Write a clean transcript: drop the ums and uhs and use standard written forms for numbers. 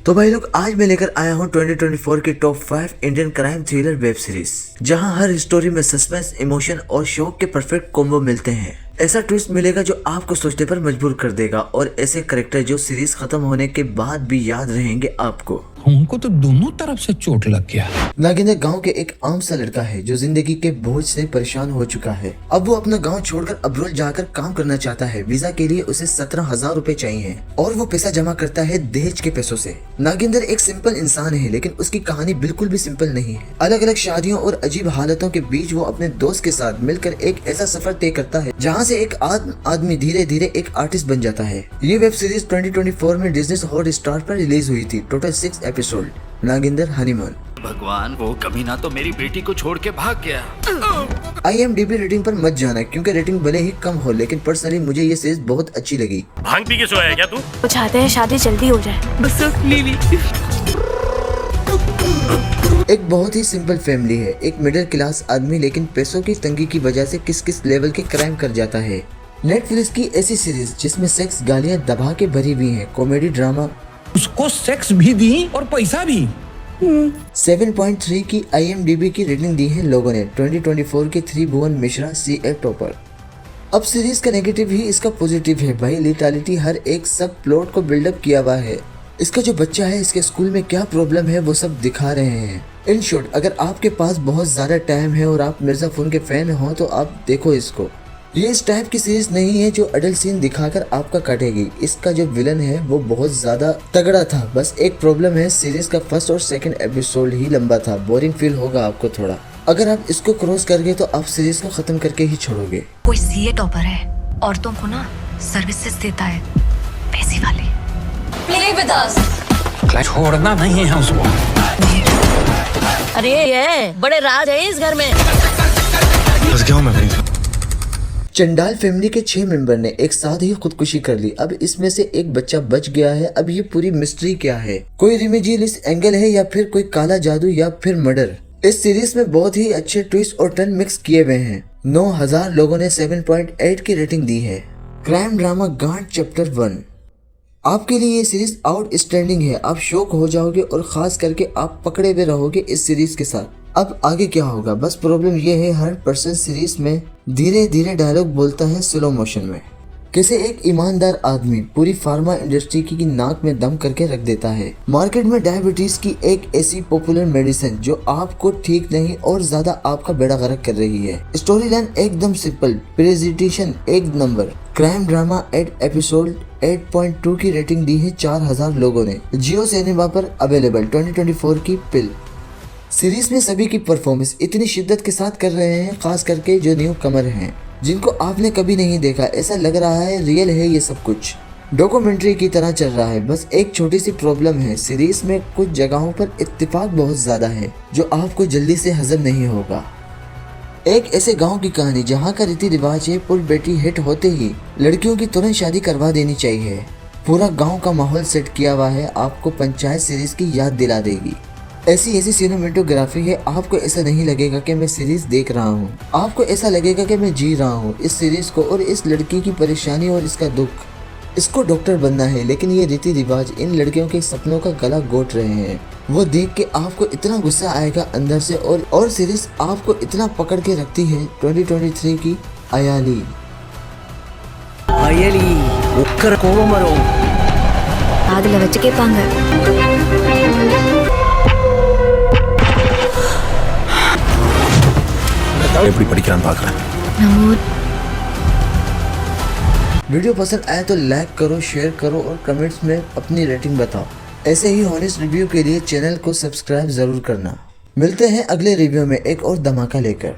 तो भाई लोग आज मैं लेकर आया हूँ 2024 की top 5 Indian crime thriller web series, जहाँ हर स्टोरी में सस्पेंस, इमोशन और शौक के परफेक्ट कॉम्बो मिलते हैं। ऐसा ट्विस्ट मिलेगा जो आपको सोचने पर मजबूर कर देगा और ऐसे कैरेक्टर जो सीरीज खत्म होने के बाद भी याद रहेंगे आपको। उनको तो दोनों तरफ से चोट लग गया। नागिंदर गांव के एक आम सा लड़का है जो जिंदगी के बोझ से परेशान हो चुका है। अब वो अपना गांव छोड़कर अब्रोड जाकर काम करना चाहता है। वीजा के लिए उसे 17,000 रुपए चाहिए और वो पैसा जमा करता है दहेज के पैसों से। नागिंदर एक सिंपल इंसान है, लेकिन उसकी कहानी बिल्कुल भी सिंपल नहीं है। अलग अलग शादियों और अजीब हालतों के बीच वो अपने दोस्त के साथ मिलकर एक ऐसा सफर तय करता है जहाँ से एक आदमी धीरे धीरे एक आर्टिस्ट बन जाता है। ये वेब सीरीज 2024 में डिज्नी हॉटस्टार पर रिलीज हुई थी। Total 6 episode. नागिंदर हनीमून। भगवान, वो कमीना तो मेरी बेटी को छोड़ के भाग गया। IMDb रेटिंग पर मत जाना, क्योंकि रेटिंग भले ही कम हो, लेकिन पर्सनली मुझे ये सीरीज बहुत अच्छी लगी। भांग पी के सोया है क्या तू? वो चाहते हैं शादी जल्दी हो जाए, बस ले ली। एक बहुत ही सिंपल फैमिली है। एक मिडिल क्लास आदमी लेकिन पैसों की तंगी की वजह से किस किस लेवल के क्राइम कर जाता है। नेटफ्लिक्स की ऐसी सीरीज जिसमें सेक्स, गालियां दबा के भरी हुई है, कॉमेडी ड्रामा, उसको सेक्स भी दी और पैसा भी। 7.3 की IMDb की रेटिंग दी है लोगों ने। 2024 के 3 भुवन मिश्रा CA टॉपर। अब सीरीज का नेगेटिव ही इसका पॉजिटिव है भाई। लिटरली हर एक सब प्लॉट को बिल्डअप किया हुआ है। इसका जो बच्चा है, इसके स्कूल में क्या प्रॉब्लम है वो सब दिखा रहे हैं। इन शॉर्ट, अगर आपके पास बहुत ज्यादा टाइम है और आप मिर्जा फोन के फैन हो तो आप देखो इसको। ये इस टाइप की सीरीज नहीं है जो अडल्ट सीन दिखाकर आपका काटेगी। इसका जो विलन है वो बहुत ज्यादा तगड़ा था। बस एक प्रॉब्लम है, सीरीज का फर्स्ट और सेकंड एपिसोड ही लंबा था। बोरिंग फील होगा आपको थोड़ा। अगर आप इसको क्रॉस कर गए तो आप सीरीज को खत्म करके ही छोड़ोगे। कोई CA टॉपर है, औरतों को ना सर्विसेज देता है, पैसे वाले। छोड़ना नहीं है उसको। अरे ये बड़े राज है इस घर में। चंडाल फैमिली के 6 मेंबर ने एक साथ ही खुदकुशी कर ली। अब इसमें से एक बच्चा बच गया है। अब ये पूरी मिस्ट्री क्या है? कोई रिमेजियलिस्ट एंगल है या फिर कोई काला जादू या फिर मर्डर? इस सीरीज में बहुत ही अच्छे ट्विस्ट और टर्न मिक्स किए हुए हैं। 9,000 लोगों ने 7.8 की रेटिंग दी है। क्राइम ड्रामा गांड चैप्टर 1। आपके लिए ये सीरीज आउटस्टैंडिंग है। आप शॉक हो जाओगे और खास करके आप पकड़े हुए रहोगे इस सीरीज के साथ। अब आगे क्या होगा? बस प्रॉब्लम ये है, हर पर्सन सीरीज में धीरे धीरे डायलॉग बोलता है स्लो मोशन में। कैसे एक ईमानदार आदमी पूरी फार्मा इंडस्ट्री की नाक में दम करके रख देता है। मार्केट में डायबिटीज की एक ऐसी पॉपुलर मेडिसिन जो आपको ठीक नहीं और ज्यादा आपका बेड़ा गर्क कर रही है। स्टोरी लाइन एकदम सिंपल, प्रेजेंटेशन एक नंबर। क्राइम ड्रामा 8 एपिसोड 8.2 की रेटिंग दी है 4,000 लोगों ने। जियो सिनेमा पर अवेलेबल। 2024 की पिल। सीरीज में सभी की परफॉर्मेंस इतनी शिद्दत के साथ कर रहे हैं, खास करके जो न्यू कमर हैं, जिनको आपने कभी नहीं देखा। ऐसा लग रहा है रियल है ये सब कुछ, डॉक्यूमेंट्री की तरह चल रहा है। बस एक छोटी सी प्रॉब्लम है, सीरीज में कुछ जगहों पर इत्तेफाक बहुत ज्यादा है जो आपको जल्दी से हजम नहीं होगा। एक ऐसे गांव की कहानी जहां का रीति रिवाज है, पुल बेटी हिट होते ही लड़कियों की तुरंत शादी करवा देनी चाहिए। पूरा गाँव का माहौल सेट किया हुआ है, आपको पंचायत सीरीज की याद दिला देगी। ऐसी सिनेमेटोग्राफी है, आपको ऐसा नहीं लगेगा कि मैं सीरीज देख रहा हूँ। आपको ऐसा लगेगा कि मैं जी रहा हूँ इस सीरीज को और इस लड़की की परेशानी और इसका दुख। इसको डॉक्टर बनना है, लेकिन ये रीति रिवाज इन लड़कियों के सपनों का गला घोट रहे हैं। वो देख के आपको इतना गुस्सा आएगा अंदर से और सीरीज आपको इतना पकड़ के रखती है। 2023 की अयाली। அதுல வச்சு கேட்பாங்க, எப்படி படிக்கிறான்னு பார்க்கறேன்। वीडियो पसंद आए तो लाइक करो, शेयर करो और कमेंट्स में अपनी रेटिंग बताओ। ऐसे ही हॉनेस्ट रिव्यू के लिए चैनल को सब्सक्राइब जरूर करना। मिलते हैं अगले रिव्यू में एक और धमाका लेकर।